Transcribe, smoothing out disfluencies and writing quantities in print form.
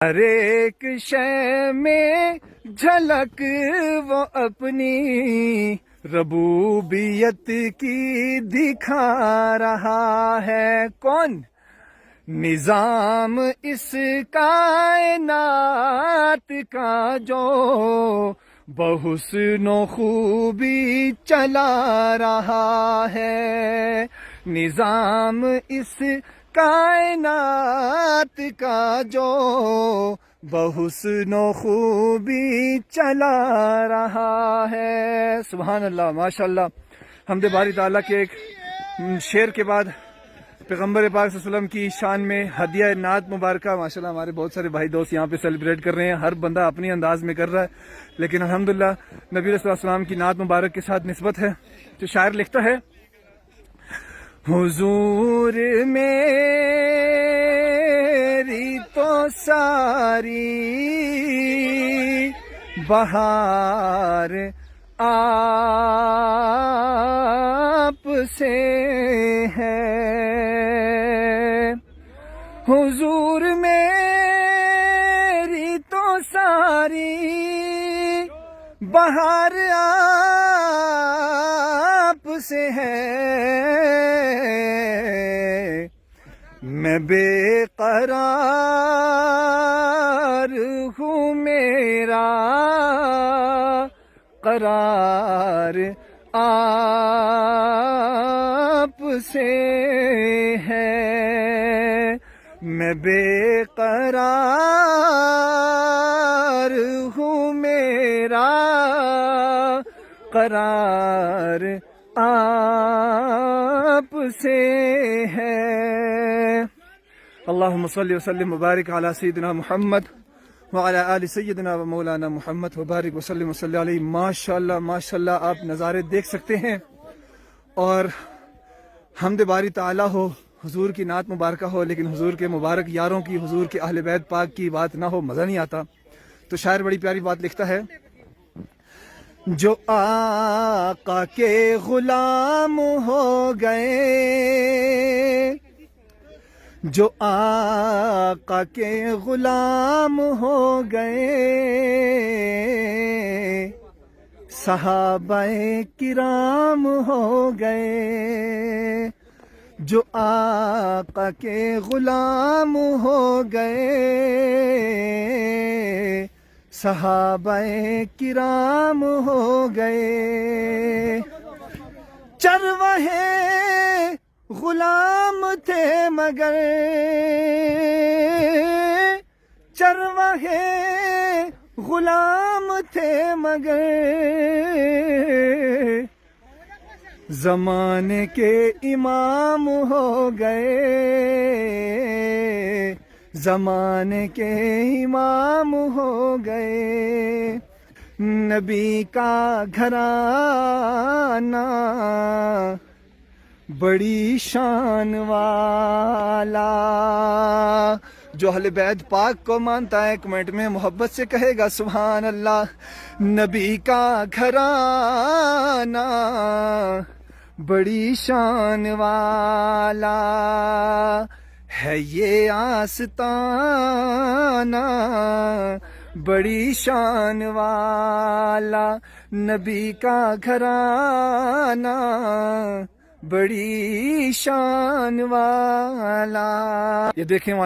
ہر ایک شے میں جھلک وہ اپنی ربوبیت کی دکھا رہا ہے. کون؟ نظام اس کائنات کا جو بحسن و خوبی چلا رہا ہے. نظام اس کائنات کا جو بحسن و خوبی چلا رہا ہے. سبحان اللہ، ماشاء اللہ. حمد باری تعالیٰ کے ایک شعر کے بعد پیغمبر پاک صلی اللہ علیہ وسلم کی شان میں ہدیہ نعت مبارکہ. ماشاءاللہ ہمارے بہت سارے بھائی دوست یہاں پہ سیلیبریٹ کر رہے ہیں. ہر بندہ اپنی انداز میں کر رہا ہے، لیکن الحمدللہ نبی رسول اللہ علیہ وسلم کی نعت مبارک کے ساتھ نسبت ہے. جو شاعر لکھتا ہے، حضور میری تو ساری بہار آپ سے ہے. حضور میری تو ساری بہار آپ سے ہے. میں بے قرار ہوں، میرا قرار آپ سے ہے. میں بے قرار ہوں، میرا قرار آپ سے ہے. اللہم صلی وسلم وبارک علی سیدنا محمد وعلی آل سیدنا و مولانا محمد وبارک وسلم وصلی علیہ. ماشاءاللہ ماشاءاللہ، آپ نظارے دیکھ سکتے ہیں. اور حمد باری تعالیٰ ہو، حضور کی نعت مبارکہ ہو، لیکن حضور کے مبارک یاروں کی، حضور کے اہل بیت پاک کی بات نہ ہو، مزہ نہیں آتا. تو شاعر بڑی پیاری بات لکھتا ہے، جو آقا کے غلام ہو گئے، جو آقا کے غلام ہو گئے، صحابہ کرام ہو گئے. جو آقا کے غلام ہو گئے، صحابہ کرام ہو گئے. چرواہے غلام تھے مگر، چرواہے غلام تھے مگر، زمانے کے امام ہو گئے، زمانے کے امام ہو گئے. نبی کا گھرانہ بڑی شان والا. جو اہل بیت پاک کو مانتا ہے کمنٹ میں محبت سے کہے گا سبحان اللہ. نبی کا گھرانہ بڑی شان والا ہے، یہ آستانہ بڑی شان والا. نبی کا گھرانہ بڑی شان والا. یہ دیکھیں